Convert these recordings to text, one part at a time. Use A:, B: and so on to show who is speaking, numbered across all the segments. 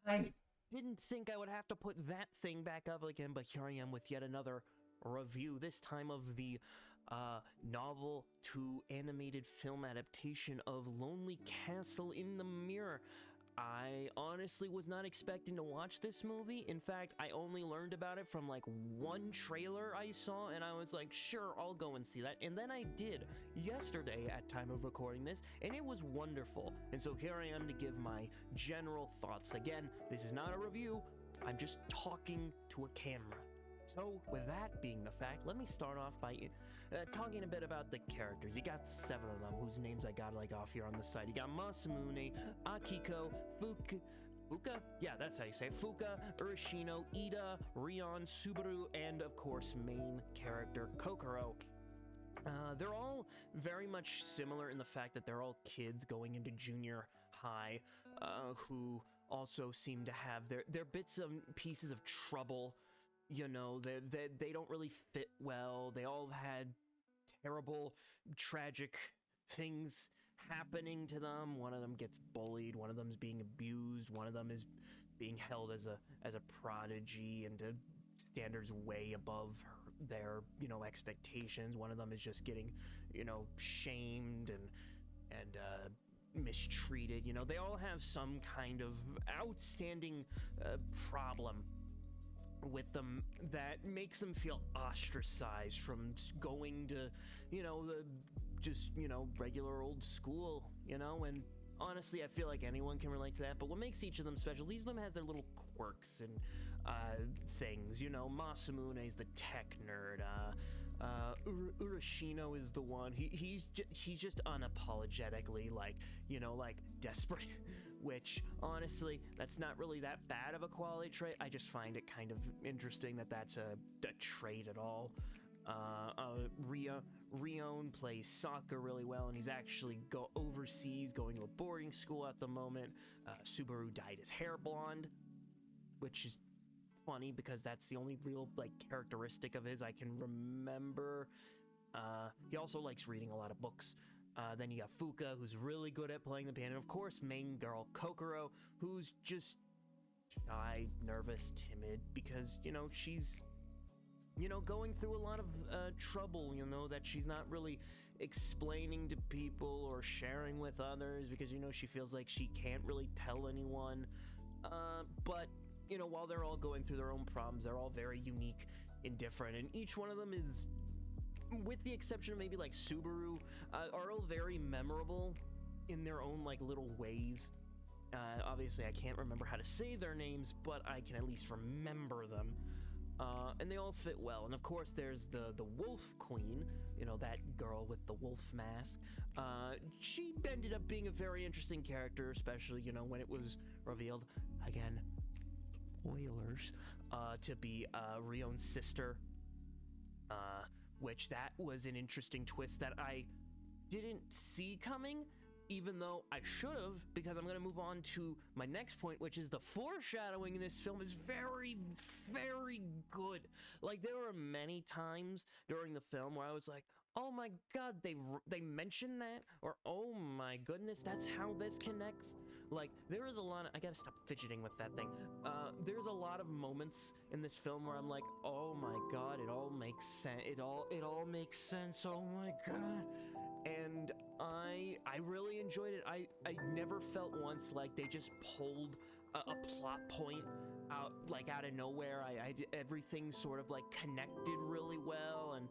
A: I didn't think I would have to put that thing back up again, but here I am with yet another review, this time of the novel to animated film adaptation of Lonely Castle in the Mirror. I honestly was not expecting to watch this movie. In fact, I only learned about it from like one trailer I saw, and I was like, sure, I'll go and see that. And then I did yesterday at time of recording this, and it was wonderful. And so here I am to give my general thoughts. Again, this is not a review. I'm just talking to a camera. So, with that being the fact, let me start off by talking a bit about the characters. You got 7 of them, whose names I got like off here on the side. You got Masamune, Akiko, Fuka? Yeah, that's how you say it. Fuka, Urashino, Ida, Rion, Subaru, and of course, main character Kokoro. They're all very much similar in the fact that they're all kids going into junior high, who also seem to have their bits and pieces of trouble. You know, they don't really fit well. They all had terrible, tragic things happening to them. One of them gets bullied. One of them's being abused. One of them is being held as a prodigy and to standards way above their, expectations. One of them is just getting, shamed and mistreated. They all have some kind of outstanding problem with them that makes them feel ostracized from going to, regular old school, and honestly, I feel like anyone can relate to that, but what makes each of them special, each of them has their little quirks and things. Masamune is the tech nerd, Urashino is the one, he's just unapologetically desperate, which honestly, that's not really that bad of a quality trait. I just find it kind of interesting that that's a trait at all. Rion plays soccer really well, and he's actually overseas going to a boarding school at the moment. Subaru dyed his hair blonde, which is funny because that's the only real characteristic of his I can remember. He also likes reading a lot of books. Then you got Fuka, who's really good at playing the piano. And of course, main girl Kokoro, who's just shy, nervous, timid, because, she's, going through a lot of trouble, that she's not really explaining to people or sharing with others because, she feels like she can't really tell anyone. But, while they're all going through their own problems, they're all very unique and different. And each one of them is, with the exception of maybe Subaru, are all very memorable in their own little ways. Obviously I can't remember how to say their names, but I can at least remember them. And they all fit well. And of course there's the Wolf Queen, that girl with the wolf mask. She ended up being a very interesting character, especially, when it was revealed, again, spoilers, to be Rion's sister. Which that was an interesting twist that I didn't see coming, even though I should have, because I'm going to move on to my next point, which is the foreshadowing in this film is very, very good. There were many times during the film where I was like, oh my god, they mentioned that, or oh my goodness, that's how this connects. There is a lot of, I gotta stop fidgeting with that thing. There's a lot of moments in this film where I'm like, oh my god, it all makes sense. It all makes sense. Oh my god. And I really enjoyed it. I never felt once like they just pulled a plot point out of nowhere. Everything sort of connected really well, and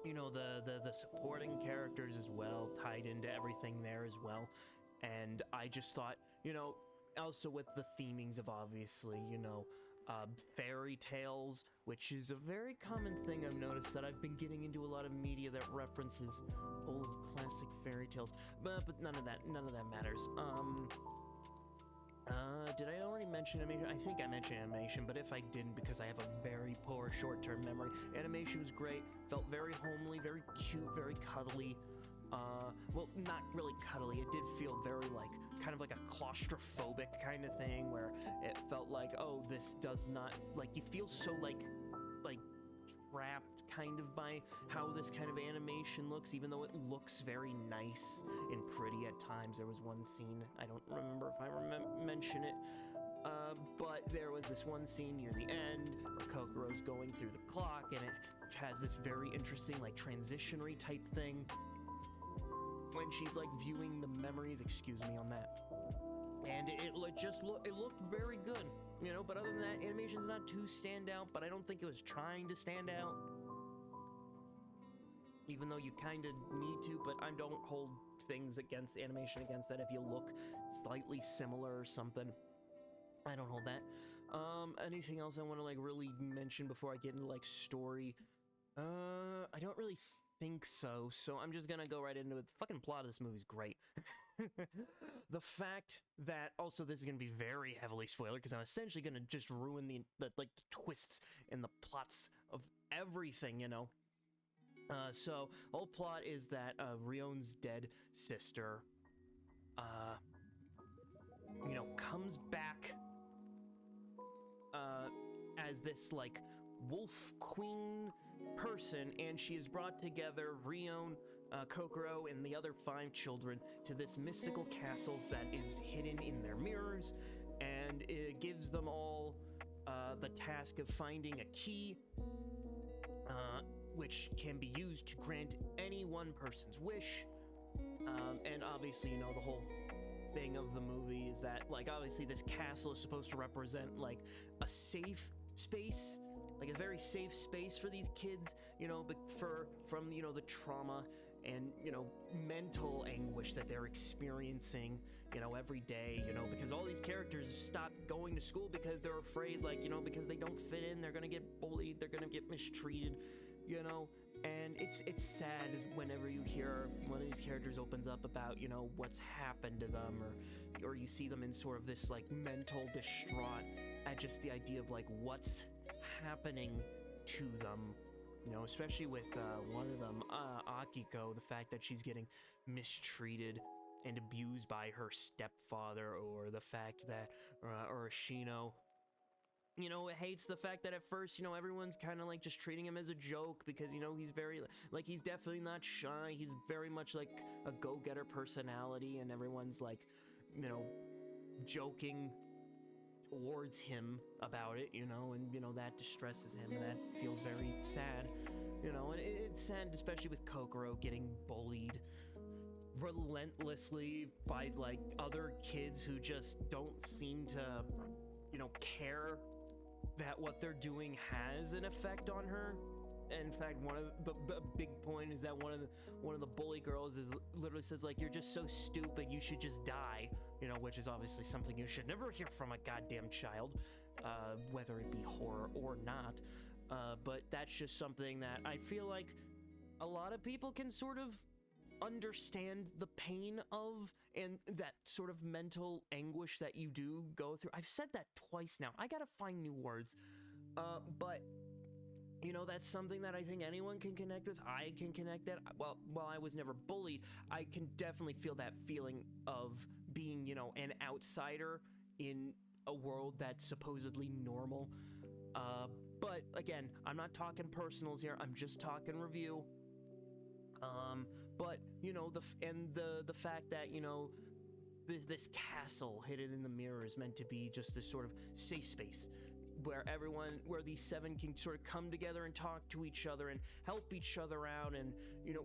A: the supporting characters as well tied into everything there as well. And I just thought, also with the themings of obviously, fairy tales, which is a very common thing I've noticed that I've been getting into a lot of media that references old classic fairy tales, but none of that matters. Did I already mention animation? I think I mentioned animation, but if I didn't, because I have a very poor short-term memory, animation was great, felt very homely, very cute, very cuddly. Well, not really cuddly, it did feel very kind of like a claustrophobic kind of thing, where it felt like, oh, this does not, you feel so trapped kind of by how this kind of animation looks, even though it looks very nice and pretty at times. There was one scene, I don't remember if I mention it, but there was this one scene near the end where Kokoro's going through the clock, and it has this very interesting, like, transitionary type thing when she's, like, viewing the memories, excuse me on that. And it looked very good, you know, but other than that, animation's not too standout, but I don't think it was trying to stand out. Even though you kind of need to, but I don't hold things against animation against that if you look slightly similar or something. I don't hold that. Anything else I want to, like, really mention before I get into, like, story? I don't really think so, so I'm just gonna go right into it. The fucking plot of this movie is great. The fact that, also this is gonna be very heavily spoiler, because I'm essentially gonna just ruin the twists and the plots of everything, you know? So, the whole plot is that, Rion's dead sister, you know, comes back, as this, like, wolf queen person, and she has brought together Rion, Kokoro, and the other 5 children to this mystical castle that is hidden in their mirrors, and it gives them all the task of finding a key, which can be used to grant any one person's wish. And obviously, you know, the whole thing of the movie is that, like, obviously this castle is supposed to represent, like, a safe space, like a very safe space for these kids, you know, but from, you know, the trauma and, you know, mental anguish that they're experiencing, you know, every day, you know, because all these characters stop going to school because they're afraid, like, you know, because they don't fit in, they're gonna get bullied, they're gonna get mistreated, you know. And it's sad whenever you hear one of these characters opens up about, you know, what's happened to them, or you see them in sort of this, like, mental distraught at just the idea of, like, what's happening to them, you know, especially with one of them, Akiko, the fact that she's getting mistreated and abused by her stepfather, or the fact that Urashino, you know, hates the fact that at first, you know, everyone's kind of like just treating him as a joke because, you know, he's very, like, he's definitely not shy. He's very much like a go-getter personality, and everyone's like, you know, joking towards him about it, you know, and, you know, that distresses him, and that feels very sad, you know, and it's sad, especially with Kokoro getting bullied relentlessly by, like, other kids who just don't seem to, you know, care that what they're doing has an effect on her. In fact, one of the big point is that one of the bully girls is literally says, like, you're just so stupid, you should just die, you know, which is obviously something you should never hear from a goddamn child, whether it be horror or not, but that's just something that I feel like a lot of people can sort of understand the pain of, and that sort of mental anguish that you do go through. I've said that twice now. I gotta find new words. But, you know, that's something that I think anyone can connect with. I can connect that. Well, while I was never bullied, I can definitely feel that feeling of being, you know, an outsider in a world that's supposedly normal. But again, I'm not talking personals here. I'm just talking review. But, you know, the fact that, you know, this castle hidden in the mirror is meant to be just this sort of safe space where these 7 can sort of come together and talk to each other and help each other out, and, you know,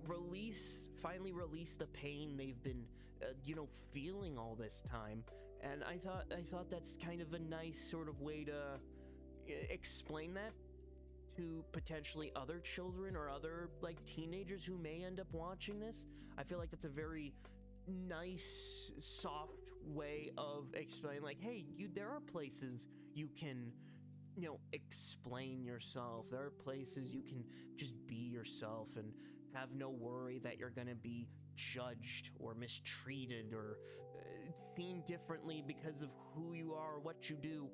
A: finally release the pain they've been, you know, feeling all this time. And I thought that's kind of a nice sort of way to explain that to potentially other children or other, like, teenagers who may end up watching this. I feel like that's a very nice, soft way of explaining, like, hey, there are places you can, you know, explain yourself. There are places you can just be yourself and have no worry that you're gonna be judged or mistreated or seen differently because of who you are or what you do.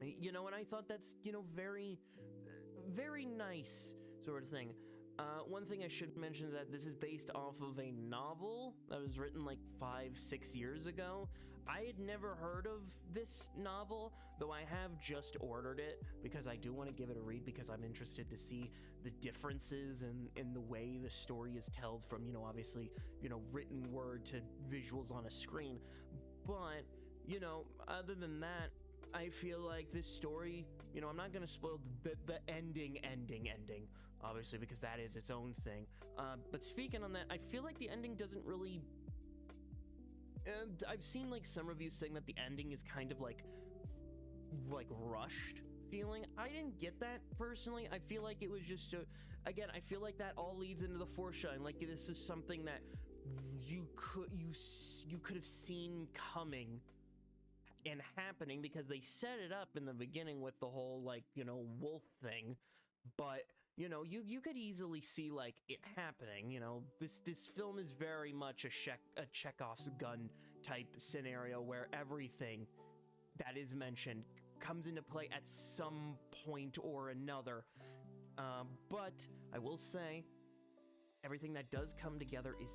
A: You know, and I thought that's, you know, very, very nice sort of thing. One thing I should mention is that this is based off of a novel that was written like 5-6 years ago. I had never heard of this novel, though I have just ordered it because I do want to give it a read because I'm interested to see the differences in the way the story is told from, obviously, written word to visuals on a screen. But, other than that, I feel like this story, I'm not going to spoil the ending, obviously, because that is its own thing. But speaking on that, I feel like the ending doesn't really... I've seen like some reviews saying that the ending is kind of like rushed feeling. I didn't get that personally. I feel like it was just again, I feel like that all leads into the foreshadowing. Like this is something that you could have seen coming and happening because they set it up in the beginning with the whole like wolf thing. But you could easily see like it happening. This film is very much a Chekhov's gun type scenario where everything that is mentioned comes into play at some point or another. But I will say, everything that does come together is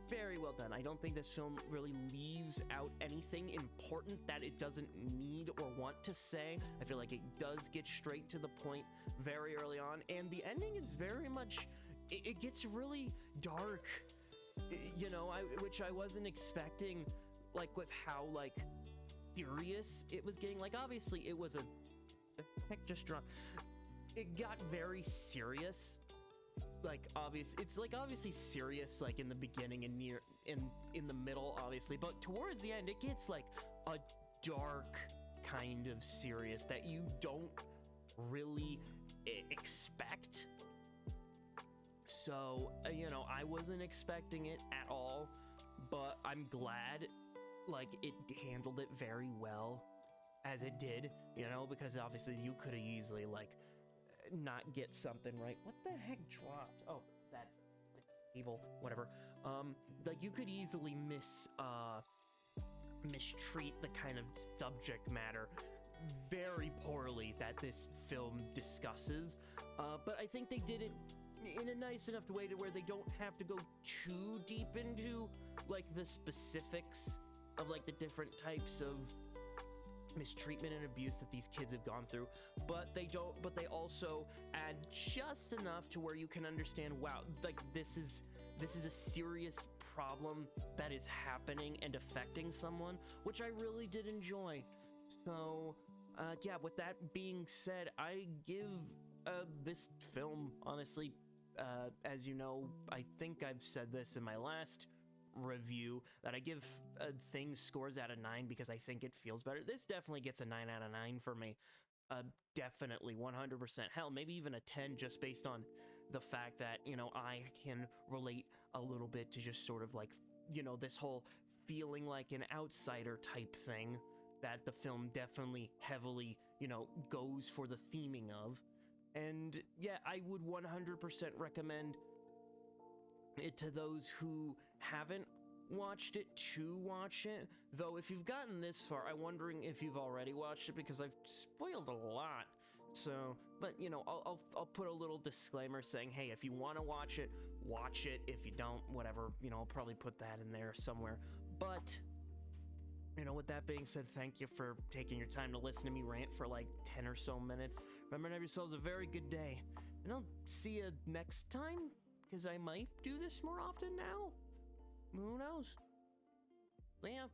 A: very well done. I don't think this film really leaves out anything important that it doesn't need or want to say. I feel like it does get straight to the point very early on, and the ending is very much, it gets really dark, which I wasn't expecting, like with how like serious it was getting. Like obviously it was the heck just dropped. It got very serious. It's obviously serious like in the beginning and in the middle, obviously, but towards the end it gets like a dark kind of serious that you don't really expect. So I wasn't expecting it at all, but I'm glad like it handled it very well as it did, because obviously you could have easily like not get something right. What the heck dropped? Oh, that table, whatever. Like you could easily mistreat the kind of subject matter very poorly that this film discusses. But I think they did it in a nice enough way to where they don't have to go too deep into like the specifics of like the different types of mistreatment and abuse that these kids have gone through, but they also add just enough to where you can understand, wow, like this is a serious problem that is happening and affecting someone, which I really did enjoy. So yeah, with that being said, I give this film, honestly, as you know, I think I've said this in my last review, that I give things scores out of 9 because I think it feels better. This definitely gets a 9 out of 9 for me. Definitely 100%. Hell, maybe even a 10, just based on the fact that, I can relate a little bit to just sort of like, this whole feeling like an outsider type thing that the film definitely heavily, goes for the theming of. And yeah, I would 100% recommend it to those who haven't watched it to watch it. Though if you've gotten this far, I'm wondering if you've already watched it because I've spoiled a lot. So, but I'll put a little disclaimer saying, hey, if you want to watch it, watch it. If you don't, whatever, I'll probably put that in there somewhere. But with that being said, thank you for taking your time to listen to me rant for like 10 or so minutes. Remember to have yourselves a very good day, and I'll see you next time, because I might do this more often now. Who knows? Yeah.